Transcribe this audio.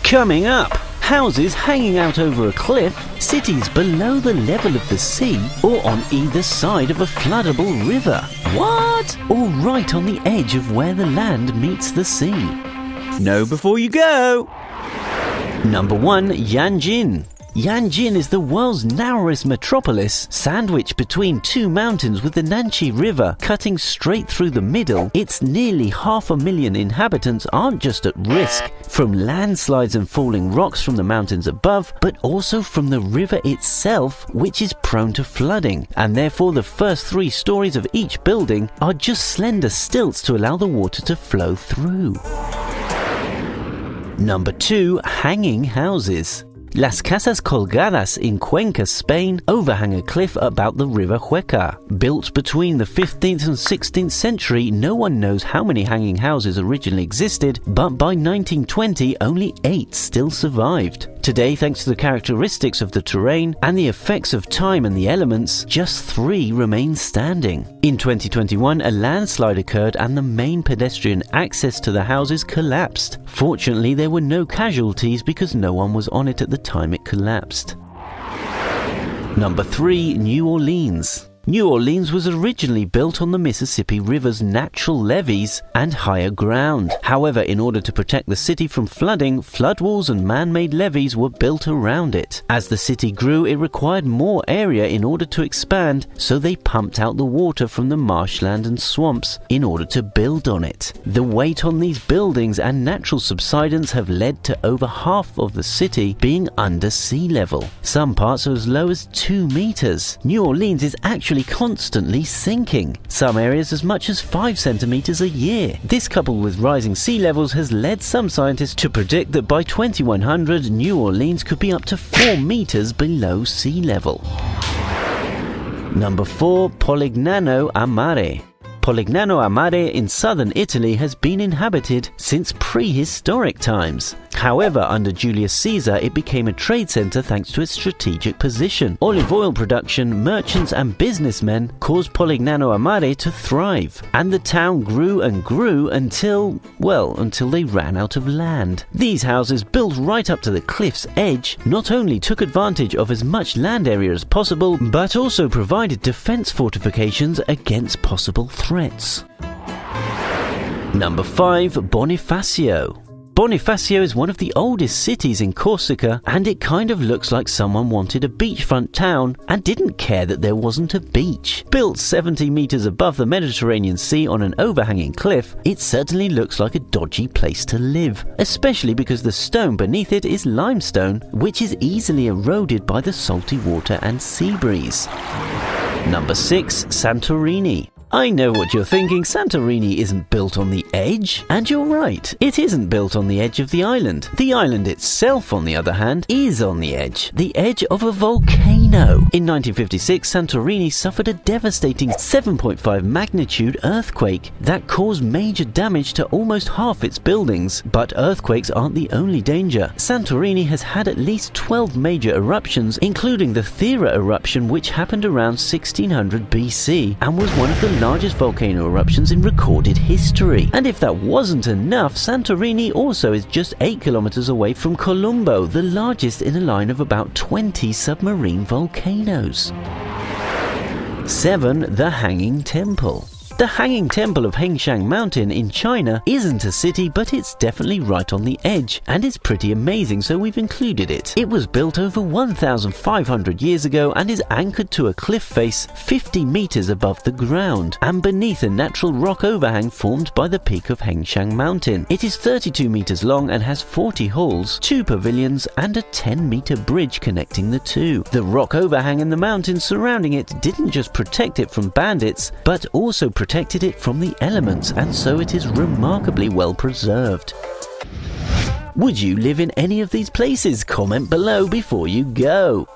Coming up, houses hanging out over a cliff, cities below the level of the sea, or on either side of a floodable river. What? Or right on the edge of where the land meets the sea. Know before you go. Number 1. Yanjin. Yanjin is the world's narrowest metropolis, sandwiched between two mountains with the Nanxi River cutting straight through the middle. Its nearly 500,000 inhabitants aren't just at risk from landslides and falling rocks from the mountains above, but also from the river itself, which is prone to flooding, and therefore the first 3 stories of each building are just slender stilts to allow the water to flow through. Number 2. Hanging houses. Las Casas Colgadas in Cuenca, Spain, overhang a cliff about the river Huecar. Built between the 15th and 16th century, no one knows how many hanging houses originally existed, but by 1920 only 8 still survived. Today, thanks to the characteristics of the terrain and the effects of time and the elements, just 3 remain standing. In 2021, a landslide occurred and the main pedestrian access to the houses collapsed. Fortunately, there were no casualties because no one was on it at the time it collapsed. Number 3. New Orleans. New Orleans was originally built on the Mississippi River's natural levees and higher ground. However, in order to protect the city from flooding, flood walls and man-made levees were built around it. As the city grew, it required more area in order to expand, so they pumped out the water from the marshland and swamps in order to build on it. The weight on these buildings and natural subsidence have led to over half of the city being under sea level. Some parts are as low as 2 meters. New Orleans is actually constantly sinking, some areas as much as 5 centimeters a year. This, coupled with rising sea levels, has led some scientists to predict that by 2100 New Orleans could be up to 4 meters below sea level. Number 4. Polignano Amare. Polignano Amare in southern Italy has been inhabited since prehistoric times. However, under Julius Caesar, it became a trade center thanks to its strategic position. Olive oil production, merchants and businessmen caused Polignano Amare to thrive, and the town grew and grew until they ran out of land. These houses, built right up to the cliff's edge, not only took advantage of as much land area as possible, but also provided defense fortifications against possible threats. Number 5. Bonifacio. Bonifacio is one of the oldest cities in Corsica, and it kind of looks like someone wanted a beachfront town and didn't care that there wasn't a beach. Built 70 meters above the Mediterranean Sea on an overhanging cliff, it certainly looks like a dodgy place to live, especially because the stone beneath it is limestone, which is easily eroded by the salty water and sea breeze. Number 6. Santorini. I know what you're thinking, Santorini isn't built on the edge. And you're right, it isn't built on the edge of the island. The island itself, on the other hand, is on the edge of a volcano. In 1956, Santorini suffered a devastating 7.5 magnitude earthquake that caused major damage to almost half its buildings. But earthquakes aren't the only danger. Santorini has had at least 12 major eruptions, including the Thera eruption, which happened around 1600 BC and was one of the largest volcano eruptions in recorded history. And if that wasn't enough, Santorini also is just 8 kilometers away from Colombo, the largest in a line of about 20 submarine volcanoes. 7. The Hanging Temple. The Hanging Temple of Hengshan Mountain in China isn't a city, but it's definitely right on the edge, and it's pretty amazing, so we've included it. It was built over 1,500 years ago and is anchored to a cliff face 50 meters above the ground and beneath a natural rock overhang formed by the peak of Hengshan Mountain. It is 32 meters long and has 40 halls, 2 pavilions, and a 10-meter bridge connecting the two. The rock overhang and the mountains surrounding it didn't just protect it from bandits, but also protected it from the elements, and so it is remarkably well preserved. Would you live in any of these places? Comment below before you go.